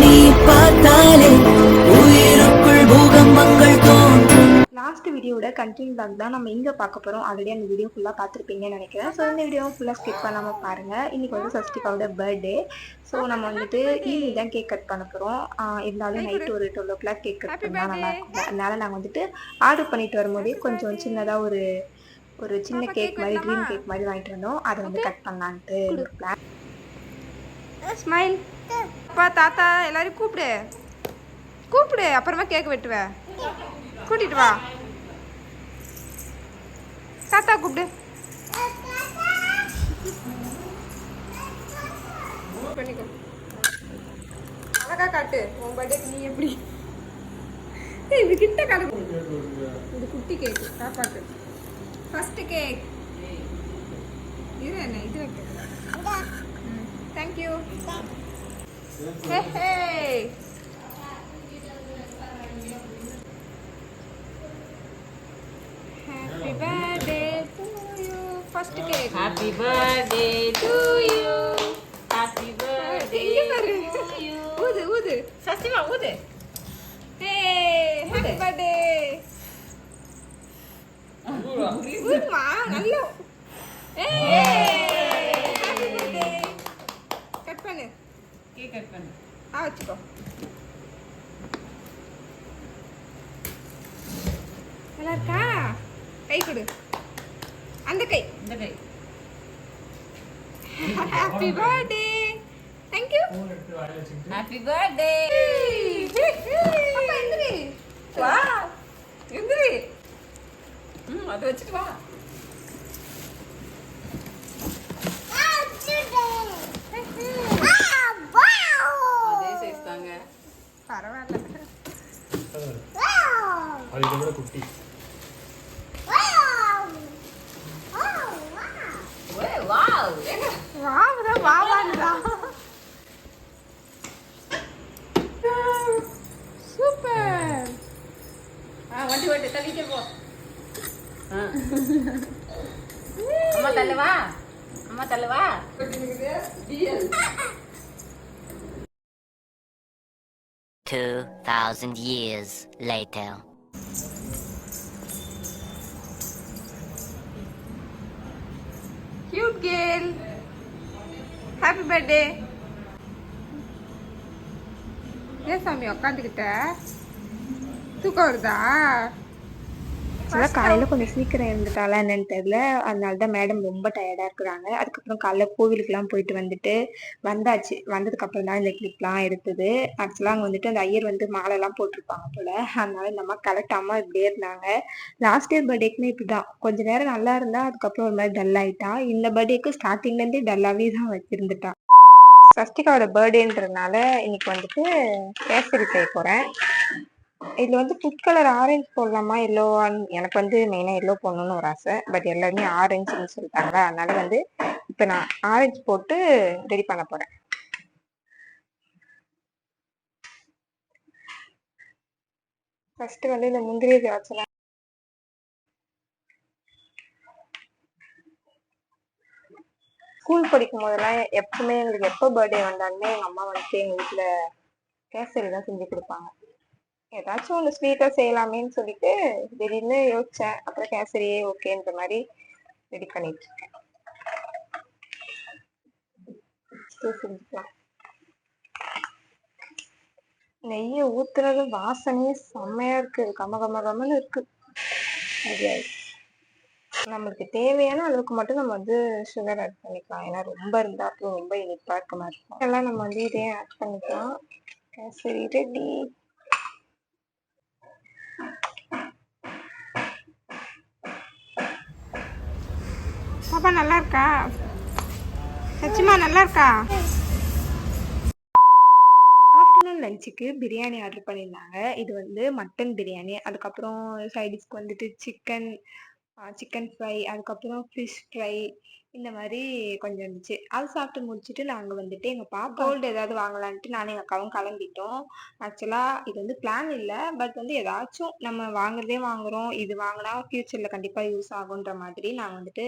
நீ பார்த்தாலே உயிருக்குள் பூகம்பங்கள் தோன்றும். லாஸ்ட் வீடியோட கண்டினியூ பேக் தான் நம்ம இங்கே பார்க்க போகிறோம். ஆல்ரெடி அந்த வீடியோ ஃபுல்லாக பார்த்துருப்பீங்கன்னு நினைக்கிறேன். ஸோ இந்த வீடியோ ஃபுல்லாக ஸ்கிப் பண்ணாமல் பாருங்கள். இன்றைக்கி வந்து சஷ்டிகாவோட பர்த்டே. ஸோ நம்ம வந்துட்டு ஈவினிங் தான் கேக் கட் பண்ண போகிறோம். இருந்தாலும் நைட்டு ஒரு 12 o'clock கேக் கட் பண்ணால் நல்லாயிருக்கும். அதனால் நாங்கள் வந்துட்டு ஆர்டர் பண்ணிட்டு வரும்போதே கொஞ்சம் சின்னதாக ஒரு சின்ன கேக் மாதிரி ட்ரீம் கேக் மாதிரி வாங்கிட்டு வந்தோம். அதை வந்து கட் பண்ணலான்ட்டு ஒரு பிளான். ஸ்மைல் அப்பா தாத்தா எல்லாரும் கூப்பிடு அப்புறமா கேக் வெட்டுவேன். கூட்டிட்டு வா தாத்தா கூப்பிடு. அழகா காட்டு உன் பர்த்டேக்கு நீ எப்படி இது கிட்ட காட்டு. இது குட்டி கேக் பாப்பாக்கு ஃபர்ஸ்ட் கேக். இது என்ன இது வைக்க. Thank you. Hey Happy birthday to you. First cake. Happy birthday to you. Happy birthday to you. ஊது. சஸ்திமா ஊது. Hey, happy birthday. ஊதுமா நல்லா. Hey, happy birthday. கட் பண்ணு. கேக் கட் பண்ணு. வச்சுக்கோ. நல்லா இருக்கா? கை கொடு. அந்த கை. இந்த கை. Happy birthday. Thank you. Happy birthday. அப்பா எந்திரி. வா. எந்திரி. அது வச்சிட்டு வா. அதே சைஸ் தாங்க. பரவாயில்ல. அது இதை விட குட்டி. வாவ். வாவாடா. சூப்பர். வண்டி தள்ளிட்டே போ. அம்மா தள்ளவா. 2,000 years later. Cute girl. Happy birthday. ஏன் சாமி உட்காந்துக்கிட்ட தூக்கம் வருதா? காலையில் கொஞ்சம் சீக்கிரம் இருந்துட்டாலா என்னன்னு தெரியல. அதனால தான் மேடம் ரொம்ப டயர்டாக இருக்கிறாங்க. அதுக்கப்புறம் காலைல கோவிலுக்குலாம் போயிட்டு வந்துட்டு வந்தாச்சு. வந்ததுக்கப்புறம் தான் இந்த கிளிப்லாம் எடுத்தது. ஆக்சுவலாக அங்கே வந்துட்டு அந்த ஐயர் வந்து மாலைலாம் போட்டிருப்பாங்க போல். அதனால இந்த அம்மா கலட்டாமல் இப்படியே இருந்தாங்க. லாஸ்ட் இயர் பர்த்டேக்குமே இப்படி தான். கொஞ்சம் நேரம் நல்லா இருந்தா அதுக்கப்புறம் ஒரு மாதிரி டல் ஆகிட்டா. இந்த பர்த்டேக்கு ஸ்டார்டிங்லேருந்தே டல்லாகவே தான் வச்சுருந்துட்டா. சஷ்டிகாவோட பர்த்டேன்றதுனால இன்னைக்கு வந்துட்டு கேசரி செய்ய போகிறேன். இதில் வந்து ஃபுட் கலர் ஆரஞ்சு போடலாமா எல்லோ? எனக்கு வந்து மெயினாக எல்லோ போடணுன்னு ஒரு ஆசை. பட் எல்லாருமே ஆரஞ்சுன்னு சொல்லிட்டாங்க. அதனால வந்து இப்போ நான் ஆரஞ்சு போட்டு ரெடி பண்ண போகிறேன். ஃபர்ஸ்ட் வந்து இந்த முந்திரி திராட்சை ஸ்கூல் படிக்கும் போதெல்லாம் எப்பவுமே எங்களுக்கு எப்போ பர்த்டே வந்தாலுமே எங்கள் அம்மா வந்துட்டு எங்கள் வீட்டில் கேசரி தான் செஞ்சு கொடுப்பாங்க. ஏதாச்சும் ஒன்று ஸ்வீட்டாக செய்யலாமேன்னு சொல்லிட்டு திடீர்னு யோசிச்சேன். அப்புறம் கேசரியே ஓகேன்ற மாதிரி ரெடி பண்ணிட்டு இருக்கேன். செஞ்சுக்கலாம். நெய்யை ஊத்துறது வாசனையே செம்மையா இருக்கு. கமகமன்னு இருக்கு. நம்மளுக்கு தேவையான அளவுக்கு மட்டும் நம்ம வந்து சுகர் ஆட் பண்ணிக்கலாம். ஏன்னா ரொம்ப இருந்தா அப்புறம் ரொம்ப இனிப்பா இருக்க மாதிரி இருக்கும். எல்லாம் நம்ம வந்து இதே ஆட் பண்ணிக்கலாம். கேசரி ரெடி. பாப்பா நல்லா இருக்கா? சச்சிமா நல்லா இருக்கா? ஆஃப்டர்நூன் லஞ்சுக்கு பிரியாணி ஆர்டர் பண்ணியிருந்தாங்க. இது வந்து மட்டன் பிரியாணி. அதுக்கப்புறம் சைடிஷ்க்கு வந்துட்டு சிக்கன் ஃப்ரை, அதுக்கப்புறம் ஃபிஷ் ஃப்ரை, இந்த மாதிரி கொஞ்சம் இருந்துச்சு. அது சாப்பிட்டு முடிச்சுட்டு நாங்க வந்துட்டு எங்க பாப்பா கோல்டு ஏதாவது வாங்கலான்ட்டு நானும் எங்க அக்காவும் கிளம்பிட்டோம். ஆக்சுவலா இது வந்து பிளான் இல்ல. பட் வந்து ஏதாச்சும் நம்ம வாங்குறதே வாங்குறோம். இது வாங்குனா ஃபியூச்சர்ல கண்டிப்பா யூஸ் ஆகுன்ற மாதிரி நாங்க வந்துட்டு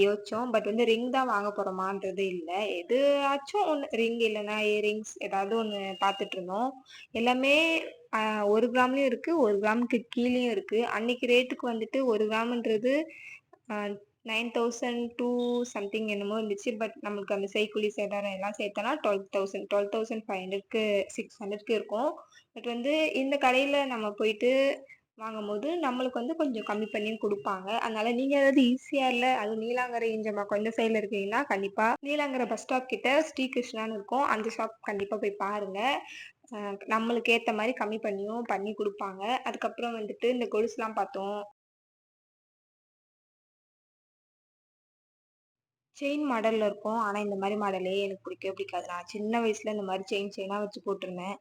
யோசிச்சோம். பட் வந்து ரிங் தான் வாங்க போறோமான்றது இல்ல. எதாச்சும் ஒண்ணு ரிங் இல்லன்னா இயரிங்ஸ் ஏதாவது ஒண்ணு பார்த்துட்டு இருந்தோம். எல்லாமே 1 கிராம்லயும் இருக்கு. 1 கிராமுக்கு கீழயும் இருக்கு. அன்னைக்கு ரேட்டுக்கு வந்துட்டு 1 கிராம்ன்றது அ 9,002 சம்திங் என்னமோ இருந்துச்சு. பட் நம்மளுக்கு அந்த செய்கூலி சேதாரம் எல்லாம் சேர்த்தோம்னா 12,000 12,500க்கு 600க்கு இருக்கும். பட் வந்து இந்த கடையில நம்ம போயிட்டு வாங்கும்போது நம்மளுக்கு வந்து கொஞ்சம் கம்மி பண்ணியும் குடுப்பாங்க. அதனால நீங்க ஏதாவது ஈசிஆர்ல அதுவும் நீலாங்கரை, ஈஞ்சம்பாக்கம் இந்த சைடுல இருக்கீங்கன்னா, கண்டிப்பா நீலாங்கரை பஸ் ஸ்டாப் கிட்ட ஸ்ரீ கிருஷ்ணான்னு இருக்கும். அந்த ஷாப் கண்டிப்பா போய் பாருங்க. நம்மளுக்கு ஏத்த மாரி கம்மி பண்ணியும் பண்ணி குடுப்பாங்க. அதுக்கப்புறம் வந்துட்டு இந்த கொலுசுலாம் பார்த்தோம். செயின் மாடல்ல இருக்கும். ஆனா இந்த மாரி மாடலே எனக்கு பிடிக்கவே பிடிக்காது. நான் சின்ன வயசுல இந்த மாரி செயினா வச்சு போட்டுருந்தேன்.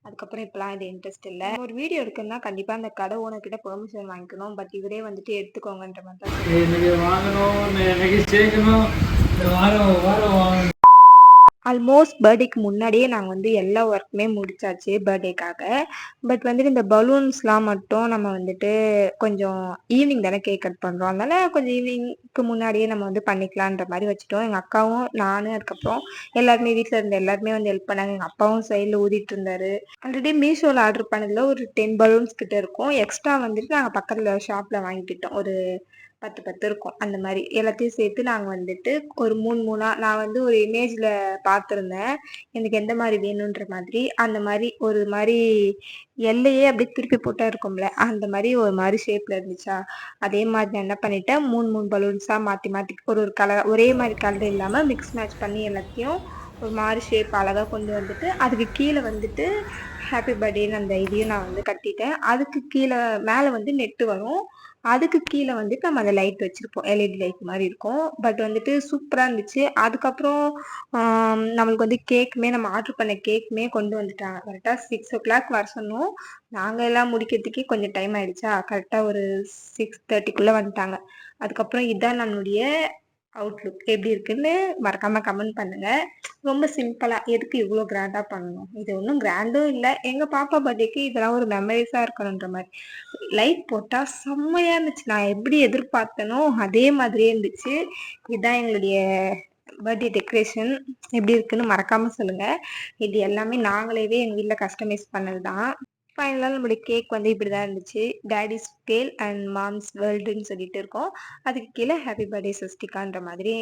அதுக்கப்புறம் இப்பலாம் இது இன்ட்ரெஸ்ட் இல்ல. ஒரு வீடியோ எடுக்கணும்னா கண்டிப்பா அந்த கடை ஓனர் கிட்ட பெர்மிஷன் வாங்கிக்கணும். பட் இவரே வந்துட்டு எடுத்துக்கோங்கன்ற மாரி தான் சொன்னாரு. எனக்கு வாங்கணும், எனக்கு சேர்க்கணும், இந்த வாரம் வாங்கணும். ஆல்மோஸ்ட் பர்த்டேக்கு முன்னாடியே நாங்க வந்து எல்லா ஒர்க்குமே முடிச்சாச்சு பர்த்டேக்காக. பட் வந்துட்டு இந்த பலூன்ஸ்லாம் மட்டும் நம்ம வந்துட்டு கொஞ்சம் ஈவினிங் தானே கேக் கட் பண்றோம். அதனால கொஞ்சம் ஈவினிங்க்கு முன்னாடியே நம்ம வந்து பண்ணிக்கலான்ற மாரி வச்சுட்டோம். எங்க அக்காவும், நானு, அதுக்கப்புறம் எல்லாருமே வீட்ல இருந்த எல்லாருமே வந்து ஹெல்ப் பண்ணாங்க. எங்க அப்பாவும் சைடுல ஊதிட்டு இருந்தாரு. ஆல்ரெடி மீஷோல ஆர்டர் பண்ணதுல ஒரு 10 பலூன்ஸ் கிட்ட இருக்கும். எக்ஸ்ட்ரா வந்துட்டு நாங்க பக்கத்துல ஷாப்ல வாங்கிக்கிட்டோம். ஒரு 10, 10 இருக்கும். அந்த மாரி எல்லாத்தையும் சேர்த்து நாங்க வந்துட்டு ஒரு 3 நான் வந்து ஒரு இமேஜ்ல பார்த்துருந்தேன். எனக்கு எந்த மாரி வேணுன்ற மாதிரி. அந்த மாரி ஒரு மாரி எல்லையே அப்படியே திருப்பி போட்டா இருக்கும்ல, அந்த மாரி ஒரு மாரி ஷேப்ல இருந்துச்சா, அதே மாதிரி நான் என்ன பண்ணிட்டேன் 3 பலூன்ஸா மாத்தி மாத்தி ஒரு கலர் ஒரே மாரி கலர் இல்லாம மிக்ஸ் மேட்ச் பண்ணி எல்லாத்தையும் ஒரு மாரி ஷேப் அழகா கொண்டு வந்துட்டு, அதுக்கு கீழ வந்துட்டு ஹேப்பி பர்த்டேன்னு அந்த இதையும் நான் வந்து கட்டிட்டேன். அதுக்கு கீழ மேல வந்து நெட்டு வரும். அதுக்கு கீழ வந்துட்டு நம்ம அந்த லைட் வச்சிருப்போம். எல்இடி லைட் மாரி இருக்கும். பட் வந்துட்டு சூப்பரா இருந்துச்சு. அதுக்கப்புறம் நம்மளுக்கு வந்து கேக்குமே நம்ம ஆர்டர் பண்ண கேக்குமே கொண்டு வந்துட்டாங்க. கரெக்ட்டா 6:00 வர சொன்னோம். நாங்க எல்லாம் முடிக்கிறதுக்கே கொஞ்சம் டைம் ஆயிடுச்சா, கரெக்ட்டா ஒரு 6:30க்குள்ள வந்துட்டாங்க. அதுக்கப்புறம் இதான் நம்மளுடைய அவுட்லுக். எப்படி இருக்குன்னு மறக்காம கமெண்ட் பண்ணுங்க. ரொம்ப சிம்பிளா எதுக்கு இவ்ளோ கிராண்டா பண்ணணும்? இது ஒண்ணும் கிராண்டும் இல்ல. எங்க பாப்பா பர்த்டேக்கு இதெல்லாம் ஒரு மெமரீஸா இருக்கணுன்ற மாரி. லைட் போட்டா செம்மையா இருந்துச்சு. நான் எப்படி எதிர்பார்த்தேனோ அதே மாதிரியே இருந்துச்சு. இதான் எங்களுடைய பர்த்டே டெக்கரேஷன். எப்படி இருக்குன்னு மறக்காம சொல்லுங்க. இது எல்லாமே நாங்களேவே எங்க வீட்ல கஸ்டமைஸ் பண்ணது தான். ஃபைனலா நம்மளுடைய கேக் வந்து இப்படிதான் இருந்துச்சு. டாடிஸ் ஸ்கேல் அண்ட் மாம்ஸ் வேர்ல்டுன்னு சொல்லிட்டு இருக்கோம். அதுக்கு கீழ ஹேப்பி பர்த்டே ஸ்வஸ்திகான்ற மாதிரி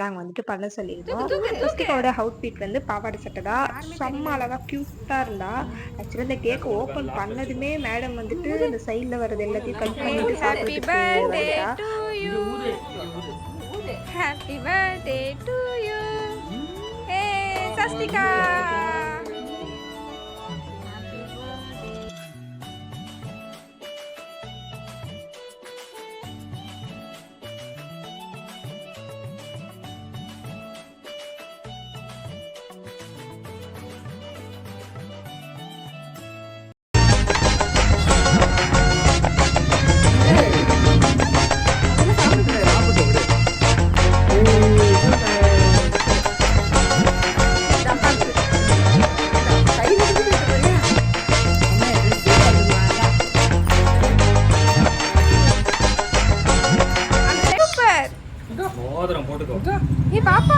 நாங்க வந்துட்டு பண்ண சொல்லியிருந்தோம். ஸ்வஸ்திகாவோட அவுட்ஃபிட் வந்து பாவாடை சட்டை தான். செம்ம அழகா கியூட்டா இருந்தா. ஆக்சுவலா இந்த கேக் ஓபன் பண்ணதுமே மேடம் வந்துட்டு இந்த சைடுல வர்றது எல்லாத்தையும் கட் பண்ணிட்டு Happy சாப்பிட்டுட்டு birthday வந்துட்டா. to you. Happy birthday to you. Hey, Sastika. Super. மோதிரம் போட்டுக்கோ. Hey, Papa.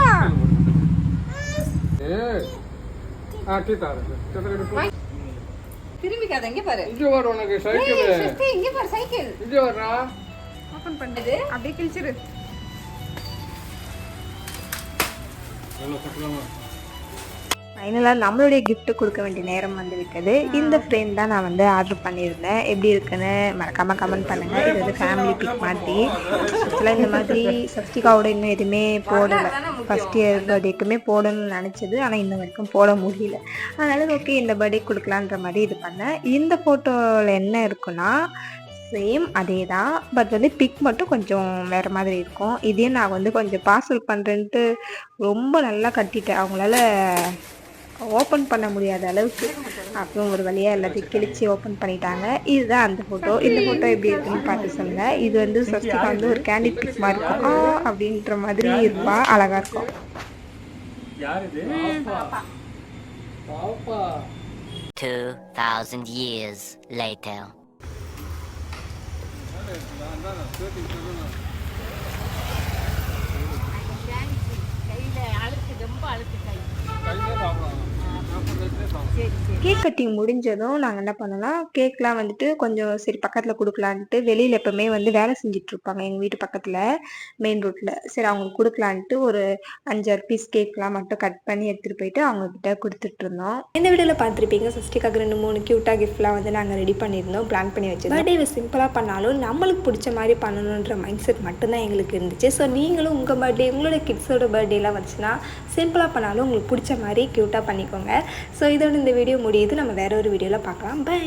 திரும்பிக்காத இங்க பாரு. இங்க வர உனக்கு சைக்கிள். சஸ்தி இங்க பாரு சைக்கிள். இங்க வரா. ஓபன் பண்ணது. அப்படியே கிழிச்சிரு. எவ்வளவு கட்டலாமா? ஃபைனலாக நம்மளுடைய gift கொடுக்க வேண்டிய நேரம் வந்து விட்டது. இந்த ஃப்ரேம் தான் நான் வந்து ஆர்டர் பண்ணியிருந்தேன். எப்படி இருக்குன்னு மறக்காம கமெண்ட் பண்ணுங்க. இது வந்து ஃபேமிலி பிக் மாதிரி. ஆக்சுவலாக இந்த மாதிரி சஸ்திகாவோட இன்னும் எதுவுமே போடலை. ஃபர்ஸ்ட் இயர் பர்த்டேக்குமே போடணும்னு நினச்சது. ஆனால் இன்ன வரைக்கும் போட முடியல. அதனால ஓகே இந்த பர்த்டே கொடுக்கலான்ற மாதிரி இது பண்ணேன். இந்த ஃபோட்டோவில் என்ன இருக்குன்னா சேம் அதே தான். பட் வந்து பிக் மட்டும் கொஞ்சம் வேறு மாதிரி இருக்கும். இதையும் நான் வந்து கொஞ்சம் பார்சல் பண்ணுறேன்ட்டு ரொம்ப நல்லா கட்டிட்டேன். அவங்களால ஓப்பன் பண்ண முடியாத அளவுக்கு. அப்புறம் ஒரு வழியாக எல்லாத்தையும் கிழிச்சு ஓப்பன் பண்ணிட்டாங்க. இதுதான் அந்த ஃபோட்டோ. இந்த ஃபோட்டோ எப்படி இருக்குன்னு பார்த்து சொல்லுங்கள். இது வந்து ஸ்வஸ்திகா வந்து ஒரு கேண்டிட் பிக் மாதிரி இருக்கும். அப்படின்ற மாதிரி இருப்பா, அழகாக இருக்கும். யார் இது? பாப்பா 2000 years later. கேக் கட்டிங் முடிஞ்சதும் நாங்கள் என்ன பண்ணோம்னா, கேக்லாம் வந்துட்டு கொஞ்சம் சரி பக்கத்தில் கொடுக்கலான்ட்டு வெளியில் எப்போவுமே வந்து வேலை செஞ்சிட்ருப்பாங்க எங்கள் வீட்டு பக்கத்தில் மெயின் ரோட்டில். சரி அவங்களுக்கு கொடுக்கலான்ட்டு ஒரு 5-6 பீஸ் கேக்லாம் மட்டும் கட் பண்ணி எடுத்துகிட்டு போயிட்டு அவங்கக்கிட்ட கொடுத்துட்ருந்தோம். இந்த வீடியோவில் பார்த்துருப்பீங்க ஸ்வஸ்திகாக்கு 2-3 க்யூட்டாக கிஃப்ட்லாம் வந்து நாங்கள் ரெடி பண்ணியிருந்தோம், பிளான் பண்ணி வச்சுருந்தோம். பர்த்டே சிம்பிளாக பண்ணாலும் நம்மளுக்கு பிடிச்ச மாதிரி பண்ணணுன்ற மைண்ட் செட் மட்டும்தான் எங்களுக்கு இருந்துச்சு. ஸோ நீங்களும் உங்கள் பர்த்டே உங்களோட கிட்ஸோட பர்த்டேலாம் வச்சுன்னா சிம்பிளாக பண்ணாலும் உங்களுக்கு பிடிச்ச மாதிரி க்யூட்டாக பண்ணிக்கோங்க. ஸோ இதோட இந்த வீடியோ முடியுது. நம்ம வேற ஒரு வீடியோவில் பார்க்கலாம். பை.